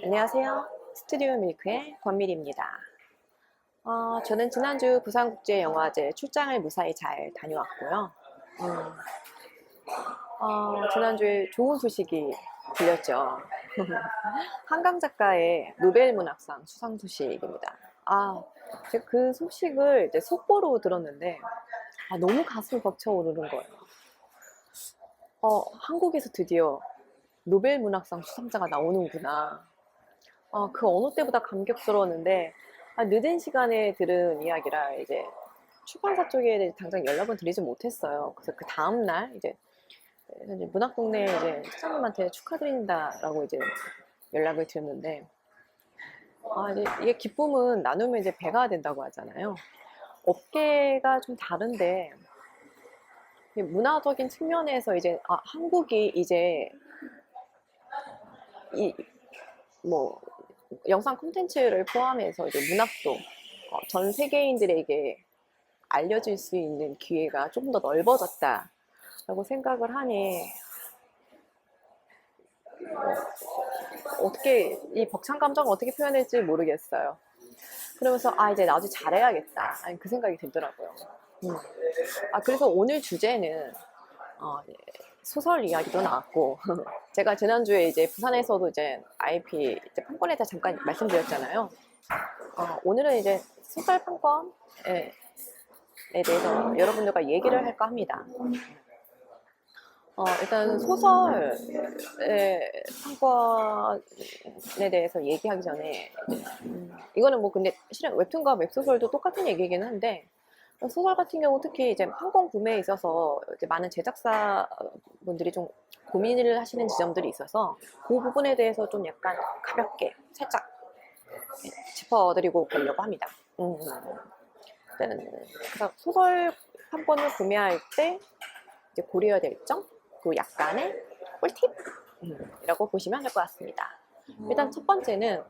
안녕하세요. 스튜디오 밀크의 권밀입니다. 저는 지난주 부산국제영화제 출장을 무사히 잘 다녀왔고요. 지난주에 좋은 소식이 들렸죠. 한강 작가의 노벨문학상 수상 소식입니다. 제가 그 소식을 이제 속보로 들었는데, 너무 가슴이 벅차오르는 거예요. 한국에서 드디어 노벨문학상 수상자가 나오는구나. 그 어느 때보다 감격스러웠는데, 늦은 시간에 들은 이야기라 이제 출판사 쪽에 당장 연락은 드리지 못했어요. 그래서 그 다음날 이제 문학동네 이제 사장님한테 축하드린다라고 이제 연락을 드렸는데, 이게 기쁨은 나누면 이제 배가 된다고 하잖아요. 업계가 좀 다른데, 문화적인 측면에서 이제, 한국이 이제 뭐 영상 콘텐츠를 포함해서 이제 문학도 전 세계인들에게 알려질 수 있는 기회가 조금 더 넓어졌다라고 생각을 하니, 어떻게 이 벅찬 감정을 어떻게 표현할지 모르겠어요. 그러면서 이제 나도 잘해야겠다, 그 생각이 들더라고요. 그래서 오늘 주제는 소설 이야기도 나왔고 제가 지난주에 이제 부산에서도 이제 IP 이제 판권에 대해 잠깐 말씀드렸잖아요. 오늘은 이제 소설 판권에 대해서 여러분들과 얘기를 할까 합니다. 일단 소설의 판권에 대해서 얘기하기 전에 이거는 뭐 근데 실은 웹툰과 웹소설도 똑같은 얘기이긴 한데, 소설 같은 경우 특히 이제 판권 구매에 있어서 이제 많은 제작사분들이 좀 고민을 하시는 지점들이 있어서 그 부분에 대해서 좀 약간 가볍게 살짝 짚어드리고 가려고 합니다. 그래서 소설 판권을 구매할 때 이제 고려해야 될 점, 그 약간의 꿀팁이라고 보시면 될 것 같습니다. 일단 첫 번째는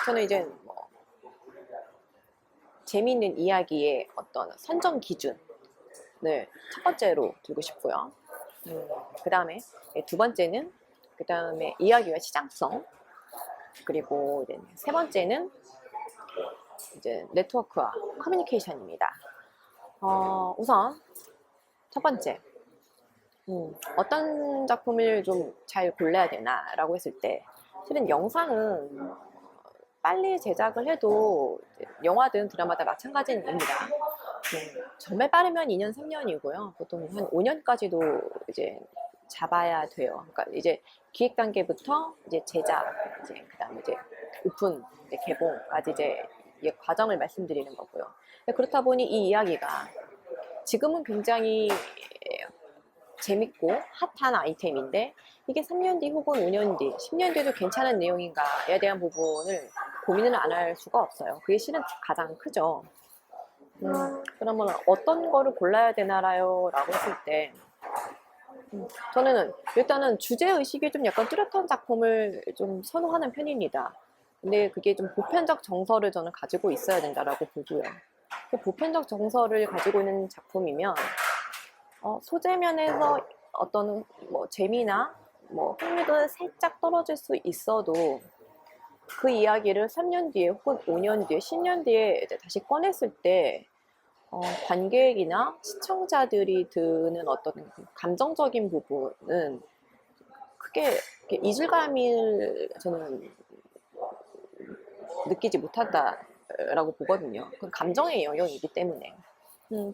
저는 이제 재미있는 이야기의 어떤 선정 기준을 첫 번째로 두고 싶고요. 그 다음에 두 번째는 이야기와 시장성, 그리고 이제 세 번째는 이제 네트워크와 커뮤니케이션입니다. 우선 첫 번째, 어떤 작품을 좀 잘 골라야 되나라고 했을 때, 실은 영상은 빨리 제작을 해도 영화든 드라마든 마찬가지입니다. 정말 빠르면 2년, 3년이고요. 보통 한 5년까지도 이제 잡아야 돼요. 그러니까 이제 기획 단계부터 이제 제작, 이제 그다음에 이제 오픈, 이제 개봉까지 이제 과정을 말씀드리는 거고요. 그렇다 보니 이 이야기가 지금은 굉장히 재밌고 핫한 아이템인데, 이게 3년 뒤 혹은 5년 뒤, 10년 뒤에도 괜찮은 내용인가에 대한 부분을 고민을 안 할 수가 없어요. 그게 실은 가장 크죠. 그러면 어떤 거를 골라야 되나요? 라고 했을 때, 저는 일단은 주제의식이 좀 약간 뚜렷한 작품을 좀 선호하는 편입니다. 근데 그게 좀 보편적 정서를 저는 가지고 있어야 된다라고 보고요. 보편적 정서를 가지고 있는 작품이면 소재면에서 어떤 뭐 재미나 뭐 흥미도 살짝 떨어질 수 있어도 그 이야기를 3년 뒤에 혹은 5년 뒤에 10년 뒤에 이제 다시 꺼냈을 때 관객이나 시청자들이 드는 어떤 감정적인 부분은 크게 이질감을 저는 느끼지 못한다라고 보거든요. 그건 감정의 영역이기 때문에.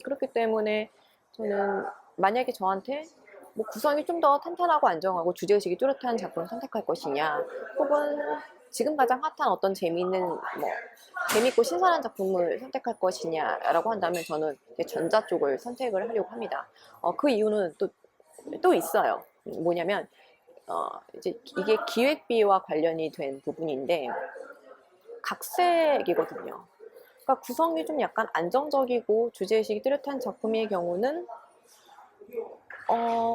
그렇기 때문에 저는 만약에 저한테 뭐 구성이 좀 더 탄탄하고 안정하고 주제의식이 뚜렷한 작품을 선택할 것이냐, 혹은 지금 가장 핫한 어떤 재밌고 신선한 작품을 선택할 것이냐라고 한다면 저는 전자 쪽을 선택을 하려고 합니다. 그 이유는 또 있어요. 뭐냐면 이제 이게 기획비와 관련이 된 부분인데, 각색이거든요. 그러니까 구성이 좀 약간 안정적이고 주제의식이 뚜렷한 작품의 경우는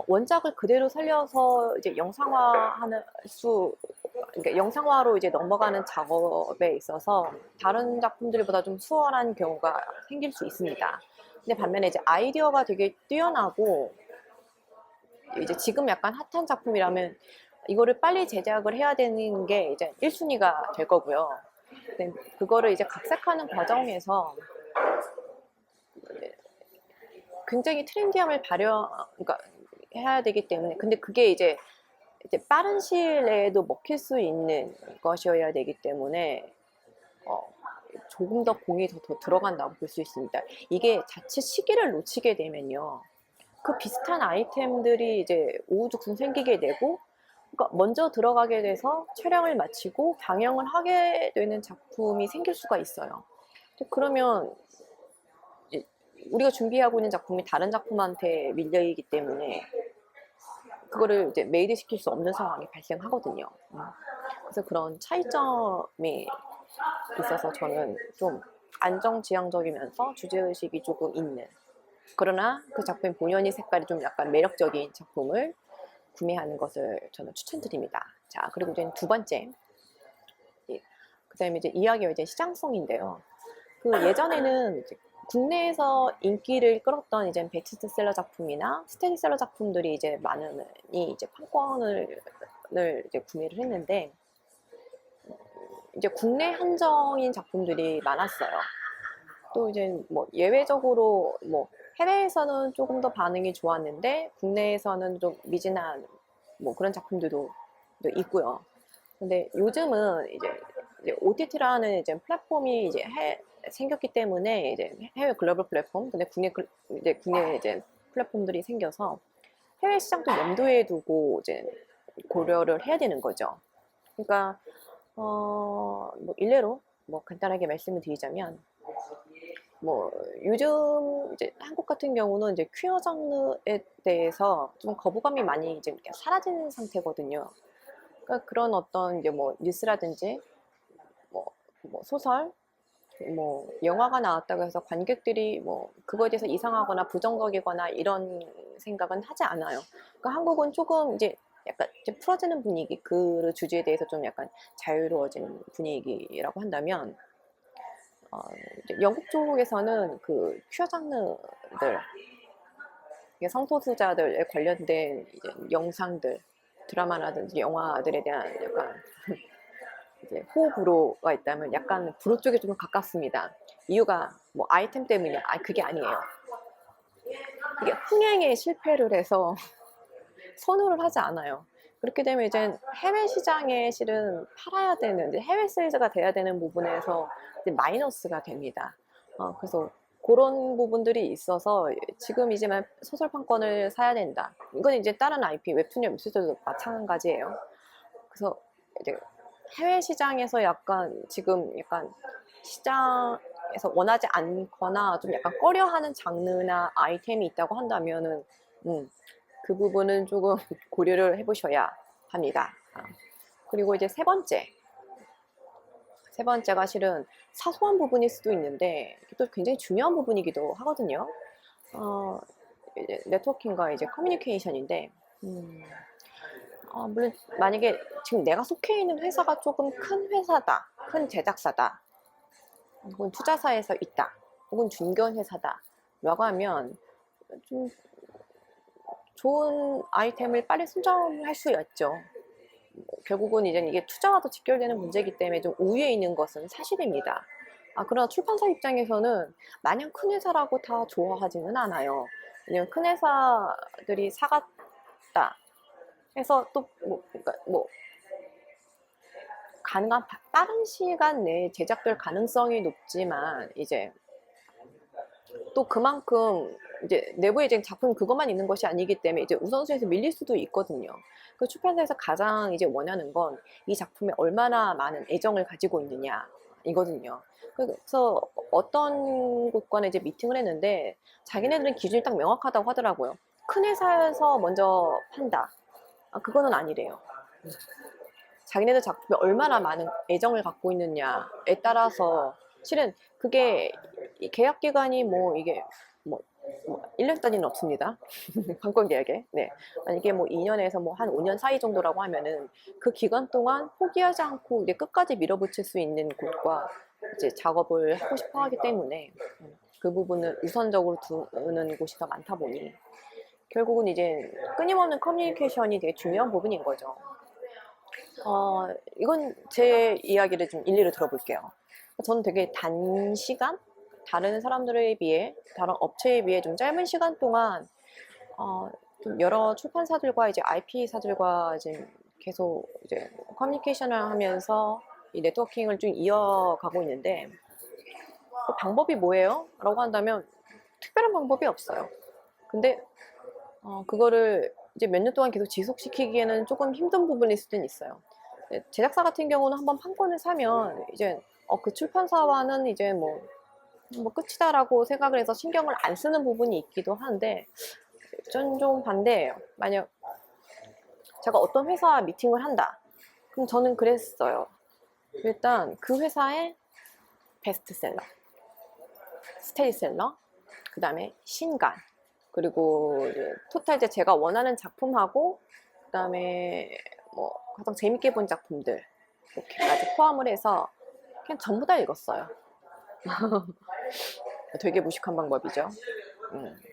원작을 그대로 살려서 이제 그러니까 영상화로 이제 넘어가는 작업에 있어서 다른 작품들보다 좀 수월한 경우가 생길 수 있습니다. 근데 반면에 이제 아이디어가 되게 뛰어나고 이제 지금 약간 핫한 작품이라면 이거를 빨리 제작을 해야 되는 게 이제 1순위가 될 거고요. 근데 그거를 이제 각색하는 과정에서 굉장히 트렌디함을 그러니까 해야 되기 때문에, 근데 그게 이제 빠른 시일 내에도 먹힐 수 있는 것이어야 되기 때문에 조금 더 공이 더 들어간다고 볼 수 있습니다. 이게 자칫 시기를 놓치게 되면요, 그 비슷한 아이템들이 이제 우후죽순 생기게 되고, 그러니까 먼저 들어가게 돼서 촬영을 마치고 방영을 하게 되는 작품이 생길 수가 있어요. 그러면 우리가 준비하고 있는 작품이 다른 작품한테 밀려있기 때문에 그거를 이제 메이드 시킬 수 없는 상황이 발생하거든요. 그래서 그런 차이점이 있어서 저는 좀 안정지향적이면서 주제의식이 조금 있는, 그러나 그 작품의 본연의 색깔이 좀 약간 매력적인 작품을 구매하는 것을 저는 추천드립니다. 자, 그리고 이제 두 번째, 그 다음에 이제 이야기가 이제 시장성인데요. 그 예전에는 이제 국내에서 인기를 끌었던 이제 베스트셀러 작품이나 스테디셀러 작품들이 이제 많이 이제 판권을 이제 구매를 했는데, 이제 국내 한정인 작품들이 많았어요. 또 이제 뭐 예외적으로 뭐 해외에서는 조금 더 반응이 좋았는데 국내에서는 좀 미진한 뭐 그런 작품들도 있고요. 근데 요즘은 이제 OTT라는 이제 플랫폼이 이제 생겼기 때문에 이제 해외 글로벌 플랫폼, 근데 국내 이제 플랫폼들이 생겨서 해외 시장도 염두에 두고 이제 고려를 해야 되는 거죠. 그러니까 뭐 일례로 뭐 간단하게 말씀을 드리자면, 뭐 요즘 이제 한국 같은 경우는 이제 퀴어 장르에 대해서 좀 거부감이 많이 이제 사라진 상태거든요. 그러니까 그런 어떤 이제 뭐 뉴스라든지 뭐 소설, 뭐 영화가 나왔다고 해서 관객들이 뭐 그거에 대해서 이상하거나 부정적이거나 이런 생각은 하지 않아요. 그러니까 한국은 조금 이제 약간 이제 풀어지는 분위기, 그 주제에 대해서 좀 약간 자유로워진 분위기라고 한다면, 이제 영국 쪽에서는 그 퀴어 장르들, 성소수자들에 관련된 이제 영상들, 드라마라든지 영화들에 대한 약간 이제 호불호가 있다면 약간 불호 쪽에 좀 가깝습니다. 이유가 뭐 아이템 때문이냐? 그게 아니에요. 이게 흥행에 실패를 해서 선호를 하지 않아요. 그렇게 되면 이제 해외 시장에 실은 팔아야 되는, 이제 해외 세일즈가 돼야 되는 부분에서 이제 마이너스가 됩니다. 그래서 그런 부분들이 있어서 지금 이제만 소설 판권을 사야 된다. 이건 이제 다른 IP, 웹툰이나 웹소설도 마찬가지예요. 그래서 이제 해외 시장에서 약간 지금 약간 시장에서 원하지 않거나 좀 약간 꺼려하는 장르나 아이템이 있다고 한다면은 그 부분은 조금 고려를 해보셔야 합니다. 그리고 이제 세 번째가 실은 사소한 부분일 수도 있는데 또 굉장히 중요한 부분이기도 하거든요. 이제 네트워킹과 이제 커뮤니케이션인데, 물론 만약에 지금 내가 속해 있는 회사가 조금 큰 회사다, 큰 제작사다, 혹은 투자사에서 있다, 혹은 중견 회사다 라고 하면 좀 좋은 아이템을 빨리 선점할 수 있죠. 결국은 이제 이게 투자와도 직결되는 문제이기 때문에 좀 우위에 있는 것은 사실입니다. 그러나 출판사 입장에서는 마냥 큰 회사라고 다 좋아하지는 않아요. 왜냐면 큰 회사들이 사갔다 해서 또 그러니까 가능한 빠른 시간 내에 제작될 가능성이 높지만, 이제 또 그만큼 이제 내부에 이제 작품 그것만 있는 것이 아니기 때문에 이제 우선순위에서 밀릴 수도 있거든요. 그 출판사에서 가장 이제 원하는 건 이 작품에 얼마나 많은 애정을 가지고 있느냐 이거든요. 그래서 어떤 곳과는 이제 미팅을 했는데 자기네들은 기준이 딱 명확하다고 하더라고요. 큰 회사에서 먼저 판다. 그거는 아니래요. 자기네들 작품에 얼마나 많은 애정을 갖고 있느냐에 따라서 실은 그게 계약 기간이 뭐 이게 뭐 1년 단위는 없습니다. 관건 계약에. 네. 만약에 뭐 2년에서 뭐 한 5년 사이 정도라고 하면은 그 기간 동안 포기하지 않고 이제 끝까지 밀어붙일 수 있는 곳과 이제 작업을 하고 싶어 하기 때문에 그 부분을 우선적으로 두는 곳이 더 많다 보니 결국은 이제 끊임없는 커뮤니케이션이 되게 중요한 부분인 거죠. 이건 제 이야기를 좀 일리로 들어볼게요. 저는 되게 단시간 다른 사람들에 비해, 다른 업체에 비해 좀 짧은 시간 동안 좀 여러 출판사들과 이제 IP사들과 이제 계속 이제 커뮤니케이션을 하면서 이 네트워킹을 쭉 이어가고 있는데, 그 방법이 뭐예요? 라고 한다면 특별한 방법이 없어요. 근데 그거를 이제 몇 년 동안 계속 지속시키기에는 조금 힘든 부분일 수도 있어요. 제작사 같은 경우는 한번 판권을 사면 이제 그 출판사와는 이제 뭐 끝이다라고 생각을 해서 신경을 안 쓰는 부분이 있기도 한데, 전 좀 반대예요. 만약 제가 어떤 회사와 미팅을 한다, 그럼 저는 그랬어요. 일단 그 회사의 베스트셀러, 스테디셀러, 그 다음에 신간, 그리고 이제 토탈 이제 제가 원하는 작품하고, 그 다음에 뭐 가장 재밌게 본 작품들 이렇게까지 포함을 해서 그냥 전부 다 읽었어요. 되게 무식한 방법이죠.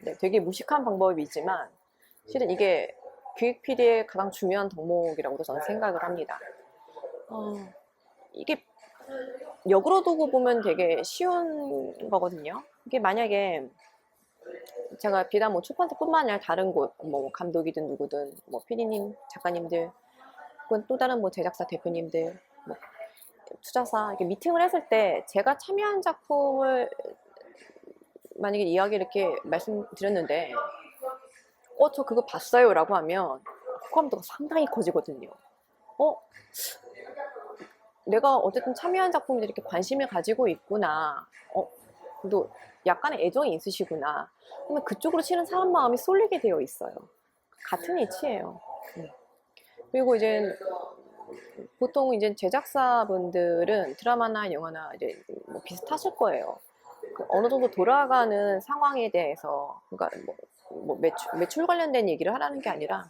네, 되게 무식한 방법이지만 실은 이게 기획 PD의 가장 중요한 덕목이라고도 저는 생각을 합니다. 이게 역으로 두고 보면 되게 쉬운 거거든요. 이게 만약에 제가 비단 뭐 출판사뿐만 아니라 다른 곳, 뭐 감독이든 누구든, 뭐 PD님, 작가님들, 혹은 또 다른 뭐 제작사 대표님들, 뭐 투자사 이렇게 미팅을 했을 때 제가 참여한 작품을 만약에 이야기 이렇게 말씀드렸는데, 저 그거 봤어요 라고 하면 호감도가 상당히 커지거든요. 내가 어쨌든 참여한 작품들이 이렇게 관심을 가지고 있구나. 또 약간의 애정이 있으시구나. 그러면 그쪽으로 치는 사람 마음이 쏠리게 되어 있어요. 같은 이치예요. 그리고 이제 보통 이제 제작사분들은 드라마나 영화나 이제 뭐 비슷하실 거예요. 어느 정도 돌아가는 상황에 대해서, 그러니까 뭐 매출 관련된 얘기를 하라는 게 아니라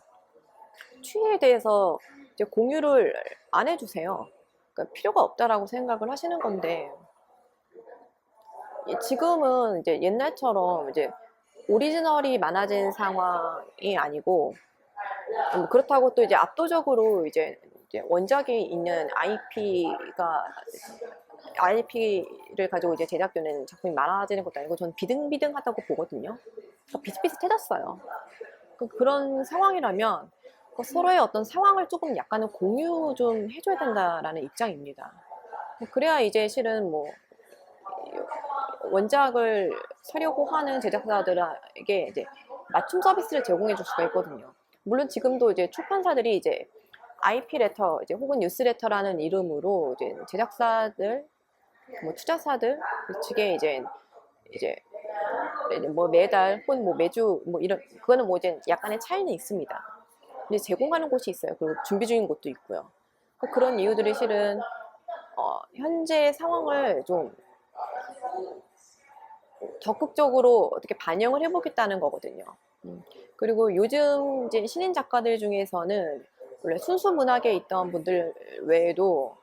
추이에 대해서 이제 공유를 안 해주세요. 그러니까 필요가 없다라고 생각을 하시는 건데, 지금은 이제 옛날처럼 이제 오리지널이 많아진 상황이 아니고, 그렇다고 또 이제 압도적으로 이제 원작이 있는 IP를 가지고 이제 제작되는 작품이 많아지는 것도 아니고, 전 비등비등하다고 보거든요. 그러니까 비슷비슷해졌어요. 그런 상황이라면 서로의 어떤 상황을 조금 약간은 공유 좀 해줘야 된다라는 입장입니다. 그래야 이제 실은 뭐 원작을 사려고 하는 제작사들에게 이제 맞춤 서비스를 제공해 줄 수가 있거든요. 물론 지금도 이제 출판사들이 이제 IP 레터 이제 혹은 뉴스 레터라는 이름으로 이제 제작사들, 뭐 투자사들 측에 이제 뭐 매달 혹은 뭐 매주 뭐 이런, 그거는 뭐 이제 약간의 차이는 있습니다. 근데 제공하는 곳이 있어요. 그리고 준비 중인 곳도 있고요. 그런 이유들이 실은 현재 상황을 좀 적극적으로 어떻게 반영을 해보겠다는 거거든요. 그리고 요즘 이제 신인 작가들 중에서는 원래 순수 문학에 있던 분들 외에도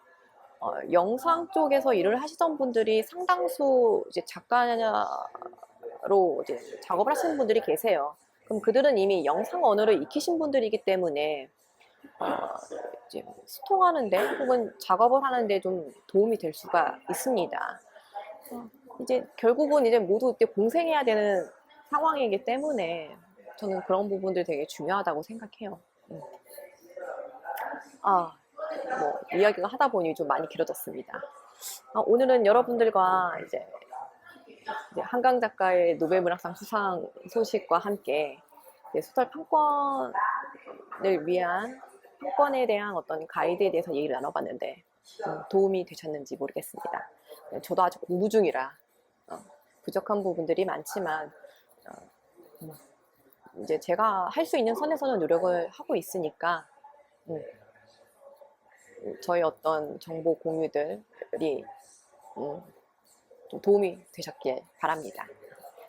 영상 쪽에서 일을 하시던 분들이 상당수 이제 작가로 이제 작업을 하시는 분들이 계세요. 그럼 그들은 이미 영상 언어를 익히신 분들이기 때문에 이제 소통하는데 혹은 작업을 하는데 좀 도움이 될 수가 있습니다. 이제 결국은 이제 모두 이제 공생해야 되는 상황이기 때문에 저는 그런 부분들 되게 중요하다고 생각해요. 뭐 이야기가 하다 보니 좀 많이 길어졌습니다. 오늘은 여러분들과 이제 한강 작가의 노벨문학상 수상 소식과 함께 소설 판권을 위한 판권에 대한 어떤 가이드에 대해서 얘기를 나눠봤는데 도움이 되셨는지 모르겠습니다. 저도 아직 공부 중이라 부족한 부분들이 많지만 이제 제가 할 수 있는 선에서는 노력을 하고 있으니까 저희 어떤 정보 공유들이 좀 도움이 되셨길 바랍니다.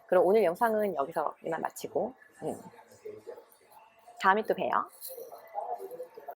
그럼 오늘 영상은 여기서 이만 마치고 다음에 또 봬요.